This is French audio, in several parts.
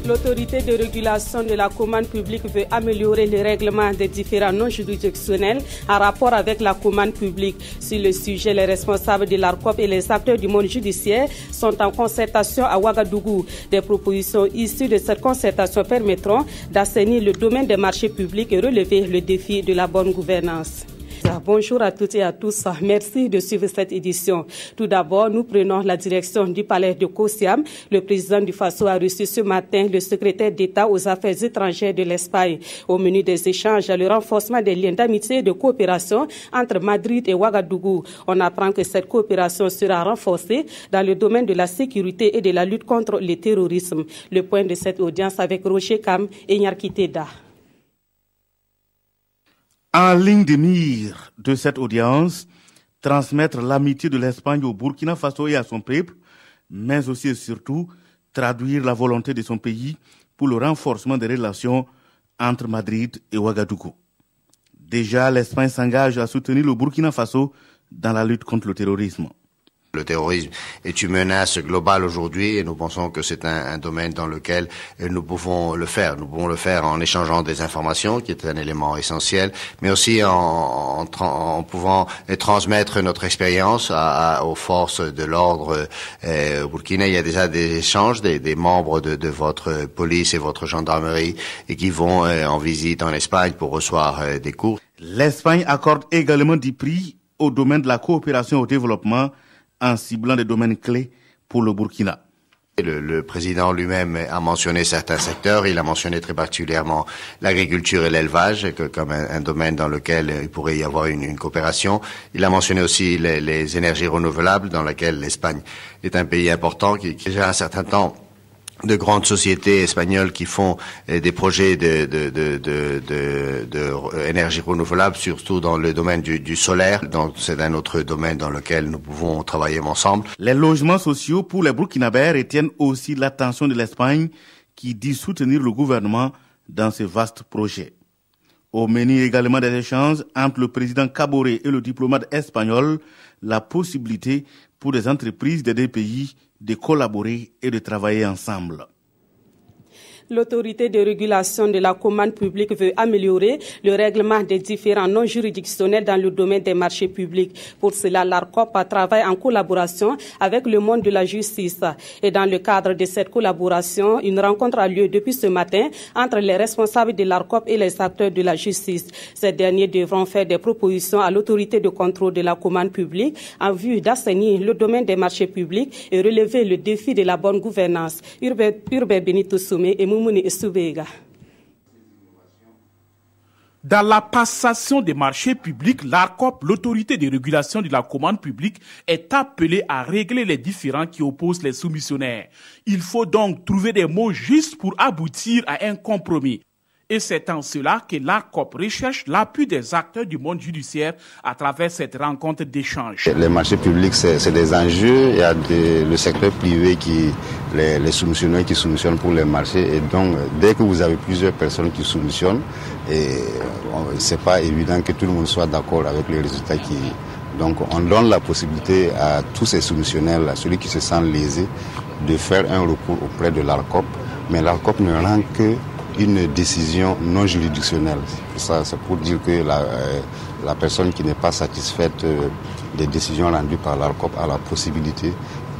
L'autorité de régulation de la commande publique veut améliorer le règlement des différends non juridictionnels en rapport avec la commande publique. Sur le sujet, les responsables de l'ARCOP et les acteurs du monde judiciaire sont en concertation à Ouagadougou. Des propositions issues de cette concertation permettront d'assainir le domaine des marchés publics et relever le défi de la bonne gouvernance. Bonjour à toutes et à tous. Merci de suivre cette édition. Tout d'abord, nous prenons la direction du palais de Kosiam. Le président du Faso a reçu ce matin le secrétaire d'État aux affaires étrangères de l'Espagne. Au menu des échanges, le renforcement des liens d'amitié et de coopération entre Madrid et Ouagadougou. On apprend que cette coopération sera renforcée dans le domaine de la sécurité et de la lutte contre le terrorisme. Le point de cette audience avec Roger Kam et Nyarkiteda. En ligne de mire de cette audience, transmettre l'amitié de l'Espagne au Burkina Faso et à son peuple, mais aussi et surtout traduire la volonté de son pays pour le renforcement des relations entre Madrid et Ouagadougou. Déjà, l'Espagne s'engage à soutenir le Burkina Faso dans la lutte contre le terrorisme. Le terrorisme est une menace globale aujourd'hui et nous pensons que c'est un domaine dans lequel nous pouvons le faire. Nous pouvons le faire en échangeant des informations, qui est un élément essentiel, mais aussi en pouvant transmettre notre expérience aux forces de l'ordre au Burkina. Il y a déjà des échanges, des membres de votre police et votre gendarmerie et qui vont en visite en Espagne pour recevoir des cours. L'Espagne accorde également du prix au domaine de la coopération au développement en ciblant des domaines clés pour le Burkina. Le président lui-même a mentionné certains secteurs. Il a mentionné très particulièrement l'agriculture et l'élevage comme un domaine dans lequel il pourrait y avoir une coopération. Il a mentionné aussi les énergies renouvelables dans lesquelles l'Espagne est un pays important qui a déjà un certain temps de grandes sociétés espagnoles qui font des projets d'énergie renouvelable, surtout dans le domaine du solaire. Donc c'est un autre domaine dans lequel nous pouvons travailler ensemble. Les logements sociaux pour les Burkinabés retiennent aussi l'attention de l'Espagne qui dit soutenir le gouvernement dans ce vaste projet. Au menu également des échanges entre le président Kaboré et le diplomate espagnol, la possibilité pour les entreprises des deux pays de collaborer et de travailler ensemble. L'autorité de régulation de la commande publique veut améliorer le règlement des différends non juridictionnels dans le domaine des marchés publics. Pour cela, l'ARCOP travaille en collaboration avec le monde de la justice. Et dans le cadre de cette collaboration, une rencontre a lieu depuis ce matin entre les responsables de l'ARCOP et les acteurs de la justice. Ces derniers devront faire des propositions à l'autorité de contrôle de la commande publique en vue d'assainir le domaine des marchés publics et relever le défi de la bonne gouvernance. Urbain Benito Soumé et Dans la passation des marchés publics, l'ARCOP, l'autorité de régulation de la commande publique, est appelée à régler les différends qui opposent les soumissionnaires. Il faut donc trouver des mots justes pour aboutir à un compromis. Et c'est en cela que l'ARCOP recherche l'appui des acteurs du monde judiciaire à travers cette rencontre d'échange. Les marchés publics, c'est des enjeux. Il y a le secteur privé, les soumissionnaires qui soumissionnent pour les marchés. Et donc, dès que vous avez plusieurs personnes qui soumissionnent, c'est pas évident que tout le monde soit d'accord avec les résultats Donc, on donne la possibilité à tous ces soumissionnaires, celui qui se sent lésé, de faire un recours auprès de l'ARCOP. Mais l'ARCOP ne rend que une décision non juridictionnelle. C'est pour dire que la personne qui n'est pas satisfaite des décisions rendues par l'ARCOP a la possibilité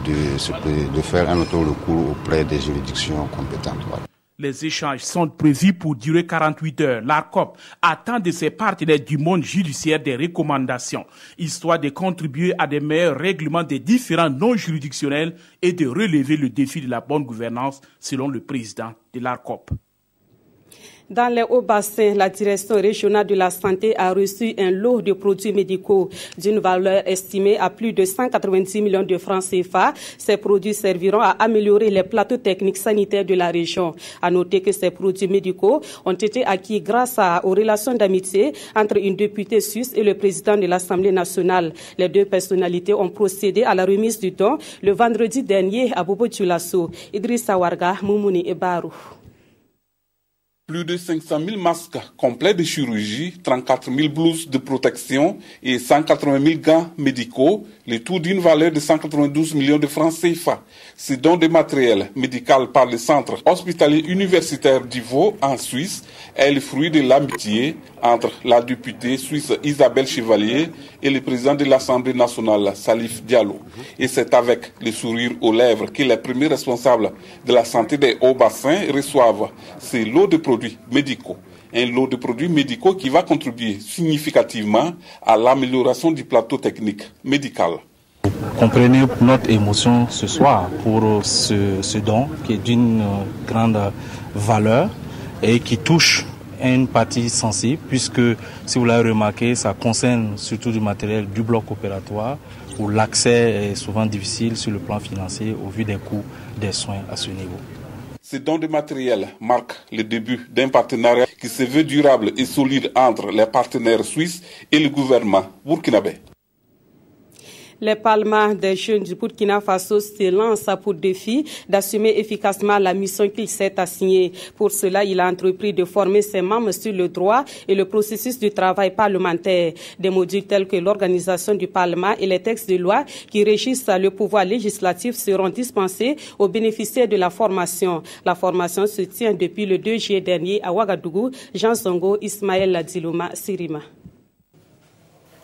de faire un autre recours auprès des juridictions compétentes. Voilà. Les échanges sont prévus pour durer 48 heures. L'ARCOP attend de ses partenaires du monde judiciaire des recommandations, histoire de contribuer à des meilleurs règlements des différends non juridictionnels et de relever le défi de la bonne gouvernance, selon le président de l'ARCOP. Dans les Hauts-Bassins, la direction régionale de la santé a reçu un lot de produits médicaux d'une valeur estimée à plus de 190 millions de francs CFA. Ces produits serviront à améliorer les plateaux techniques sanitaires de la région. À noter que ces produits médicaux ont été acquis grâce aux relations d'amitié entre une députée suisse et le président de l'Assemblée nationale. Les deux personnalités ont procédé à la remise du don le vendredi dernier à Bobo Dioulasso. Idrissa Warga, Moumouni et Barou. Plus de 500 000 masques complets de chirurgie, 34 000 blouses de protection et 180 000 gants médicaux, le tout d'une valeur de 192 millions de francs CFA. Ce don de matériel médical par le centre hospitalier universitaire d'Ivaux en Suisse est le fruit de l'amitié entre la députée suisse Isabelle Chevalier et le président de l'Assemblée nationale Salif Diallo. Et c'est avec le sourire aux lèvres que les premiers responsables de la santé des hauts-bassins reçoivent ces lots de produits médicaux. Un lot de produits médicaux qui va contribuer significativement à l'amélioration du plateau technique médical. Comprenez notre émotion ce soir pour ce don qui est d'une grande valeur et qui touche une partie sensible puisque, si vous l'avez remarqué, ça concerne surtout du matériel du bloc opératoire où l'accès est souvent difficile sur le plan financier au vu des coûts des soins à ce niveau. Ce don de matériel marque le début d'un partenariat qui se veut durable et solide entre les partenaires suisses et le gouvernement burkinabé. Les Parlements des jeunes du Burkina Faso se lancent pour défi d'assumer efficacement la mission qu'il s'est assignée. Pour cela, il a entrepris de former ses membres sur le droit et le processus du travail parlementaire. Des modules tels que l'organisation du Parlement et les textes de loi qui régissent le pouvoir législatif seront dispensés aux bénéficiaires de la formation. La formation se tient depuis le 2 juillet dernier à Ouagadougou. Jean Zongo, Ismaël Diloma, Sirima.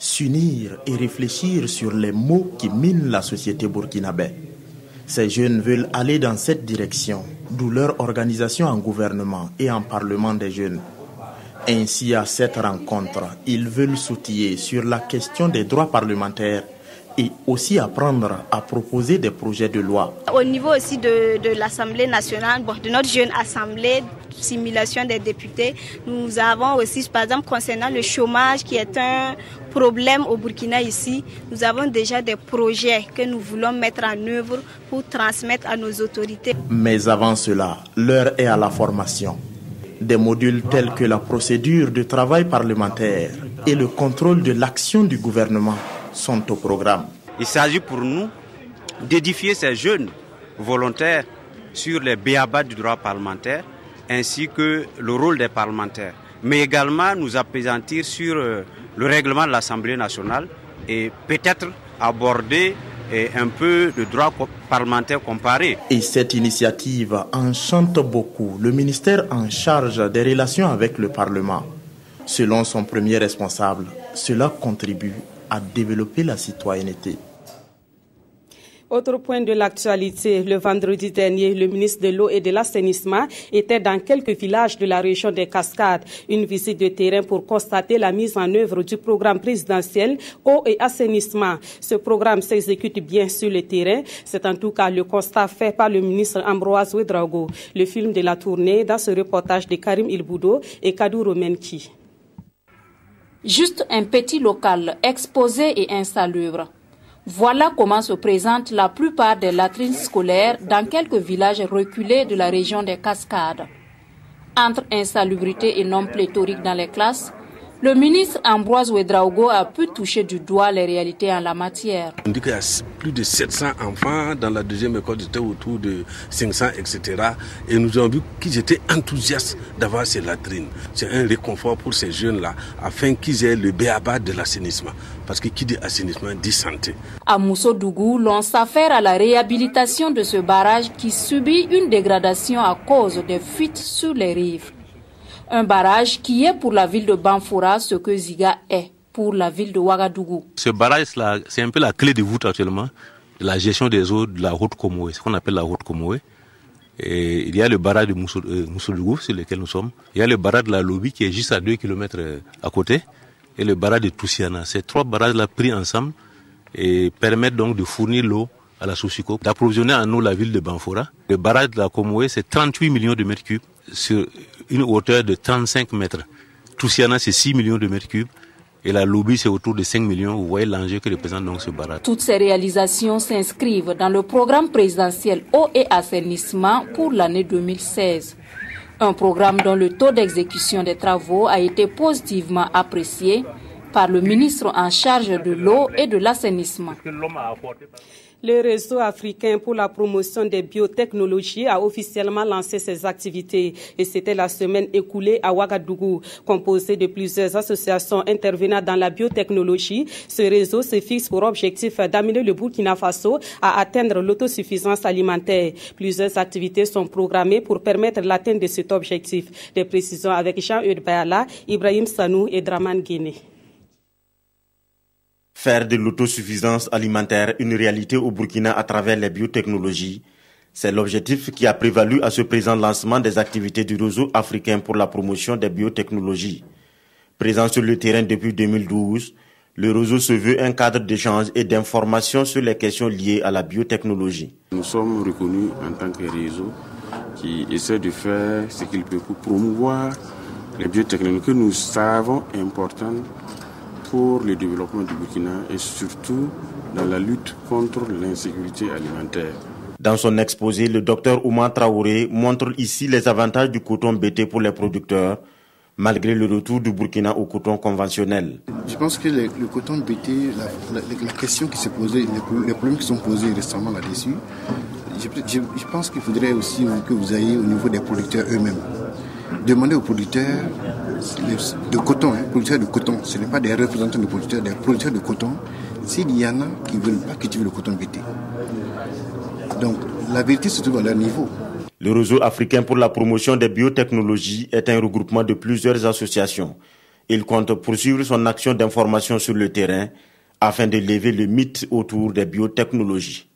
S'unir et réfléchir sur les maux qui minent la société burkinabé. Ces jeunes veulent aller dans cette direction, d'où leur organisation en gouvernement et en parlement des jeunes. Ainsi, à cette rencontre, ils veulent s'outiller sur la question des droits parlementaires et aussi apprendre à proposer des projets de loi. Au niveau aussi de l'Assemblée nationale, de notre jeune assemblée, simulation des députés, nous avons aussi, par exemple, concernant le chômage qui est un problème au Burkina ici, nous avons déjà des projets que nous voulons mettre en œuvre pour transmettre à nos autorités. Mais avant cela, l'heure est à la formation. Des modules tels que la procédure de travail parlementaire et le contrôle de l'action du gouvernement sont au programme. Il s'agit pour nous d'édifier ces jeunes volontaires sur les b.a.-ba du droit parlementaire ainsi que le rôle des parlementaires, mais également nous appesantir sur le règlement de l'Assemblée nationale et peut-être aborder un peu de droit parlementaire comparé. Et cette initiative enchante beaucoup le ministère en charge des relations avec le Parlement. Selon son premier responsable, cela contribue à développer la citoyenneté. Autre point de l'actualité, le vendredi dernier, le ministre de l'Eau et de l'Assainissement était dans quelques villages de la région des Cascades. Une visite de terrain pour constater la mise en œuvre du programme présidentiel Eau et Assainissement. Ce programme s'exécute bien sur le terrain. C'est en tout cas le constat fait par le ministre Ambroise Ouedraogo. Le film de la tournée dans ce reportage de Karim Ilboudo et Kadou Romenki. Juste un petit local exposé et insalubre. Voilà comment se présentent la plupart des latrines scolaires dans quelques villages reculés de la région des Cascades. Entre insalubrité et non pléthorique dans les classes, le ministre Ambroise Ouedraogo a pu toucher du doigt les réalités en la matière. On dit qu'il y a plus de 700 enfants, dans la deuxième école c'était autour de 500, etc. Et nous avons vu qu'ils étaient enthousiastes d'avoir ces latrines. C'est un réconfort pour ces jeunes-là, afin qu'ils aient le b.a.-ba de l'assainissement. Parce que qui dit assainissement dit santé. À Moussodougou, l'on s'affaire à la réhabilitation de ce barrage qui subit une dégradation à cause des fuites sur les rives. Un barrage qui est pour la ville de Banfoura ce que Ziga est pour la ville de Ouagadougou. Ce barrage-là, c'est un peu la clé de voûte actuellement de la gestion des eaux de la Haute-Comoé, ce qu'on appelle la Haute-Comoé. Et il y a le barrage de Moussodougou sur lequel nous sommes. Il y a le barrage de la Lobi qui est juste à 2 km à côté. Et le barrage de Toussiana. Ces trois barrages-là pris ensemble et permettent donc de fournir l'eau à la Soussiko, d'approvisionner en eau la ville de Banfoura. Le barrage de la Comoé, c'est 38 millions de mètres cubes sur une hauteur de 35 mètres. Toussiana, c'est 6 millions de mètres cubes. Et la Lobi, c'est autour de 5 millions. Vous voyez l'enjeu que représente donc ce barrage. Toutes ces réalisations s'inscrivent dans le programme présidentiel Eau et Assainissement pour l'année 2016. Un programme dont le taux d'exécution des travaux a été positivement apprécié par le ministre en charge de l'eau et de l'assainissement. Le réseau africain pour la promotion des biotechnologies a officiellement lancé ses activités et c'était la semaine écoulée à Ouagadougou. Composé de plusieurs associations intervenant dans la biotechnologie, ce réseau se fixe pour objectif d'amener le Burkina Faso à atteindre l'autosuffisance alimentaire. Plusieurs activités sont programmées pour permettre l'atteinte de cet objectif. Des précisions avec Jean-Eudes Bayala, Ibrahim Sanou et Draman Guéné. Faire de l'autosuffisance alimentaire une réalité au Burkina à travers les biotechnologies, c'est l'objectif qui a prévalu à ce présent lancement des activités du réseau africain pour la promotion des biotechnologies. Présent sur le terrain depuis 2012, le réseau se veut un cadre d'échange et d'information sur les questions liées à la biotechnologie. Nous sommes reconnus en tant que réseau qui essaie de faire ce qu'il peut pour promouvoir les biotechnologies que nous savons importantes pour le développement du Burkina et surtout dans la lutte contre l'insécurité alimentaire. Dans son exposé, le docteur Oumar Traoré montre ici les avantages du coton BT pour les producteurs, malgré le retour du Burkina au coton conventionnel. Je pense que le coton BT, la question qui s'est posée, les problèmes qui sont posés récemment là-dessus, je pense qu'il faudrait aussi que vous ayez au niveau des producteurs eux-mêmes. Demandez aux producteurs de coton, producteurs de coton, ce n'est pas des représentants de producteurs, des producteurs de coton, s'il y en a qui ne veulent pas cultiver le coton BT. Donc la vérité se trouve à leur niveau. Le réseau africain pour la promotion des biotechnologies est un regroupement de plusieurs associations. Il compte poursuivre son action d'information sur le terrain afin de lever le mythe autour des biotechnologies.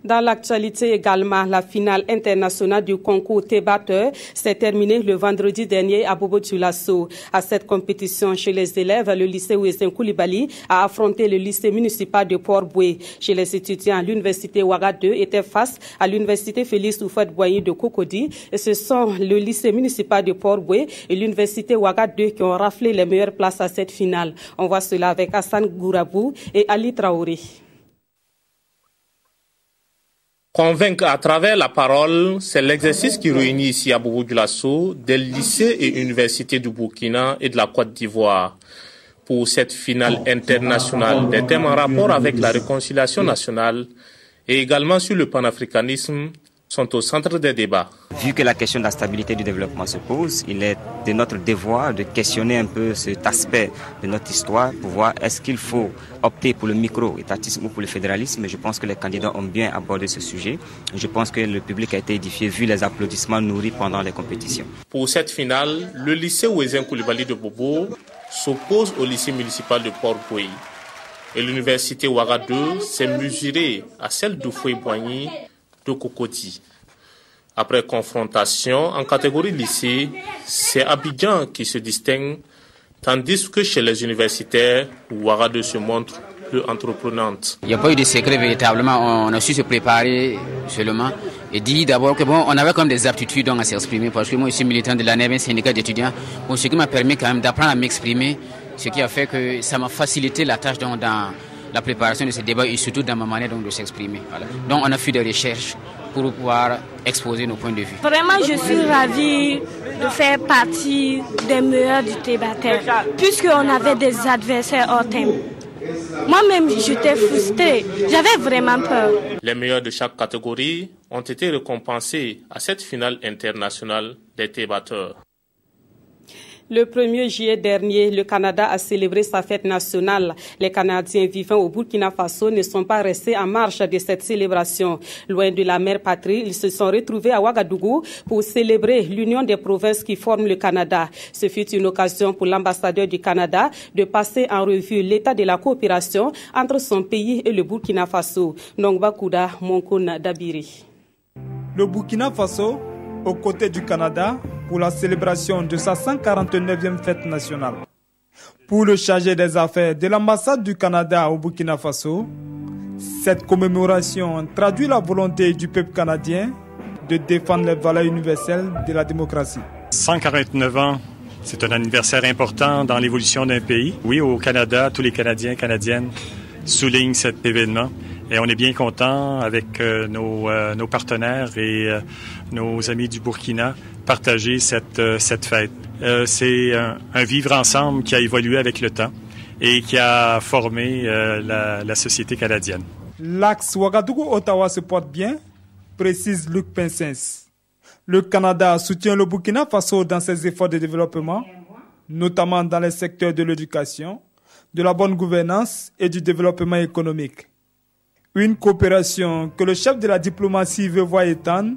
Dans l'actualité également, la finale internationale du concours Tébatteur s'est terminée le vendredi dernier à Bobo-Dioulasso. À cette compétition chez les élèves, le lycée Ouézin Koulibaly a affronté le lycée municipal de Port-Boué. Chez les étudiants, l'université Ouaga 2 était face à l'université Félix Houphouët-Boigny de Cocody. Et ce sont le lycée municipal de Port-Boué et l'université Ouaga 2 qui ont raflé les meilleures places à cette finale. On voit cela avec Hassan Gourabou et Ali Traoré. Convaincre à travers la parole, c'est l'exercice qui réunit ici à Bobo-Dioulasso des lycées et universités du Burkina et de la Côte d'Ivoire. Pour cette finale internationale, des thèmes en rapport avec la réconciliation nationale et également sur le panafricanisme sont au centre des débats. Vu que la question de la stabilité du développement se pose, il est de notre devoir de questionner un peu cet aspect de notre histoire pour voir est-ce qu'il faut opter pour le micro-étatisme ou pour le fédéralisme. Je pense que les candidats ont bien abordé ce sujet. Je pense que le public a été édifié vu les applaudissements nourris pendant les compétitions. Pour cette finale, le lycée Ouézin Koulibaly de Bobo s'oppose au lycée municipal de Port-Boué. Et l'université Ouaga 2 s'est mesurée à celle d'Houphouët-Boigny de Cocody. Après confrontation en catégorie lycée, c'est Abidjan qui se distingue, tandis que chez les universitaires, Ouaga 2 se montre plus entreprenante. Il n'y a pas eu de secret véritablement, on a su se préparer seulement et dit d'abord que bon, on avait comme des aptitudes à s'exprimer parce que moi je suis militant de l'ANEB, un syndicat d'étudiants, bon, ce qui m'a permis quand même d'apprendre à m'exprimer, ce qui a fait que ça m'a facilité la tâche dans la préparation de ce débat et surtout dans ma manière de s'exprimer. Voilà. Donc on a fait des recherches pour pouvoir exposer nos points de vue. Vraiment, je suis ravie de faire partie des meilleurs du Tébatteur, puisqu'on avait des adversaires hors thème. Moi-même, j'étais frustrée, j'avais vraiment peur. Les meilleurs de chaque catégorie ont été récompensés à cette finale internationale des Tébatteurs. Le 1er juillet dernier, le Canada a célébré sa fête nationale. Les Canadiens vivant au Burkina Faso ne sont pas restés en marge de cette célébration. Loin de la mère patrie, ils se sont retrouvés à Ouagadougou pour célébrer l'union des provinces qui forment le Canada. Ce fut une occasion pour l'ambassadeur du Canada de passer en revue l'état de la coopération entre son pays et le Burkina Faso. Nongba Kouda, Monkoun Dabiri. Le Burkina Faso, aux côtés du Canada, pour la célébration de sa 149e fête nationale. Pour le chargé des affaires de l'ambassade du Canada au Burkina Faso, cette commémoration traduit la volonté du peuple canadien de défendre les valeurs universelles de la démocratie. 149 ans, c'est un anniversaire important dans l'évolution d'un pays. Oui, au Canada, tous les Canadiens et Canadiennes soulignent cet événement. Et on est bien content avec nos partenaires et nos amis du Burkina partager cette fête. C'est un vivre ensemble qui a évolué avec le temps et qui a formé la société canadienne. L'axe Ouagadougou-Ottawa se porte bien, précise Luc Pincens. Le Canada soutient le Burkina Faso dans ses efforts de développement, notamment dans les secteurs de l'éducation, de la bonne gouvernance et du développement économique. Une coopération que le chef de la diplomatie veut voir étendre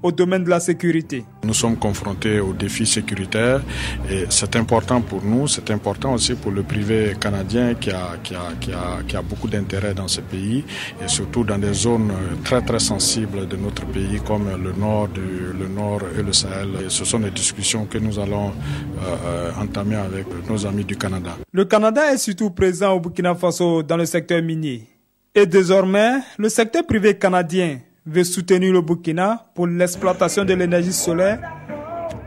au domaine de la sécurité. Nous sommes confrontés aux défis sécuritaires et c'est important pour nous, c'est important aussi pour le privé canadien qui a beaucoup d'intérêt dans ce pays et surtout dans des zones très très sensibles de notre pays comme le nord et le Sahel. Et ce sont des discussions que nous allons entamer avec nos amis du Canada. Le Canada est surtout présent au Burkina Faso dans le secteur minier. Et désormais, le secteur privé canadien veut soutenir le Burkina pour l'exploitation de l'énergie solaire,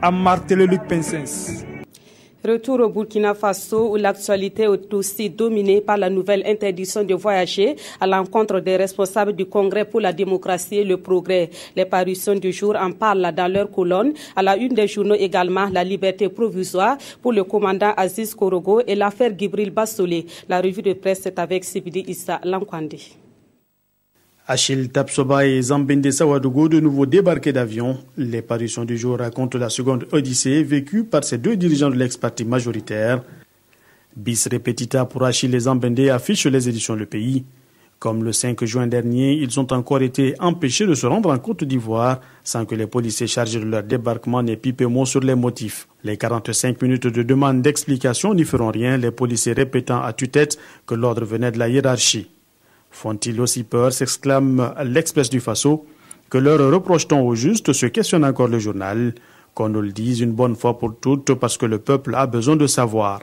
a martelé Luc Pincens. Retour au Burkina Faso où l'actualité est aussi dominée par la nouvelle interdiction de voyager à l'encontre des responsables du Congrès pour la démocratie et le progrès. Les parutions du jour en parlent dans leur colonne. À la une des journaux également, la liberté provisoire pour le commandant Aziz Korogo et l'affaire Gibril Bassolé. La revue de presse est avec Sibidi Issa Lankwande. Achille Tapsoba et Zambende Sawadougou de nouveau débarqués d'avion. Les parutions du jour racontent la seconde odyssée vécue par ces deux dirigeants de l'ex-parti majoritaire. Bis repetita pour Achille et Zambende affiche les éditions Le Pays. Comme le 5 juin dernier, ils ont encore été empêchés de se rendre en Côte d'Ivoire sans que les policiers chargés de leur débarquement n'aient pipé mot sur les motifs. Les 45 minutes de demande d'explication n'y feront rien, les policiers répétant à tue-tête que l'ordre venait de la hiérarchie. Font-ils aussi peur, s'exclame l'Express du Faso. Que leur reproche-t-on au juste, se questionne encore le journal. Qu'on nous le dise une bonne fois pour toutes parce que le peuple a besoin de savoir.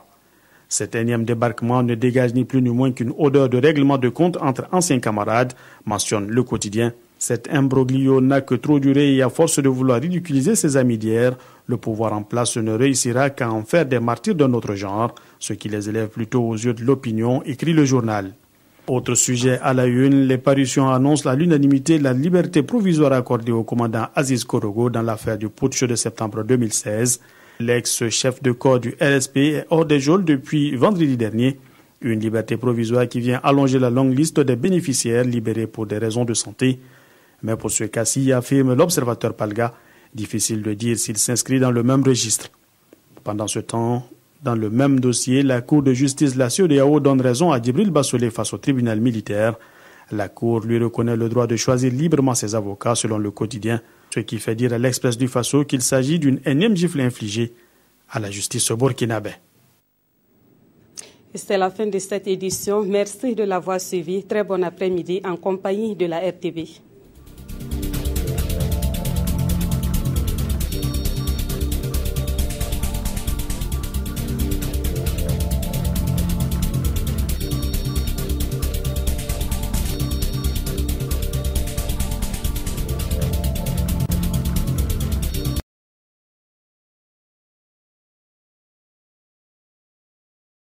Cet énième débarquement ne dégage ni plus ni moins qu'une odeur de règlement de compte entre anciens camarades, mentionne le quotidien. Cet imbroglio n'a que trop duré et à force de vouloir ridiculiser ses amis d'hier, le pouvoir en place ne réussira qu'à en faire des martyrs d'un autre genre, ce qui les élève plutôt aux yeux de l'opinion, écrit le journal. Autre sujet à la une, les parutions annoncent à l'unanimité la liberté provisoire accordée au commandant Aziz Korogo dans l'affaire du putsch de septembre 2016. L'ex-chef de corps du RSP est hors des geôles depuis vendredi dernier. Une liberté provisoire qui vient allonger la longue liste des bénéficiaires libérés pour des raisons de santé. Mais pour ce cas-ci, affirme l'observateur Palga, difficile de dire s'il s'inscrit dans le même registre. Pendant ce temps, dans le même dossier, la Cour de justice de la CEDEAO donne raison à Gibril Bassolé face au tribunal militaire. La Cour lui reconnaît le droit de choisir librement ses avocats selon le quotidien, ce qui fait dire à l'Express du Faso qu'il s'agit d'une énième gifle infligée à la justice burkinabé. C'est la fin de cette édition. Merci de l'avoir suivi. Très bon après-midi en compagnie de la RTV.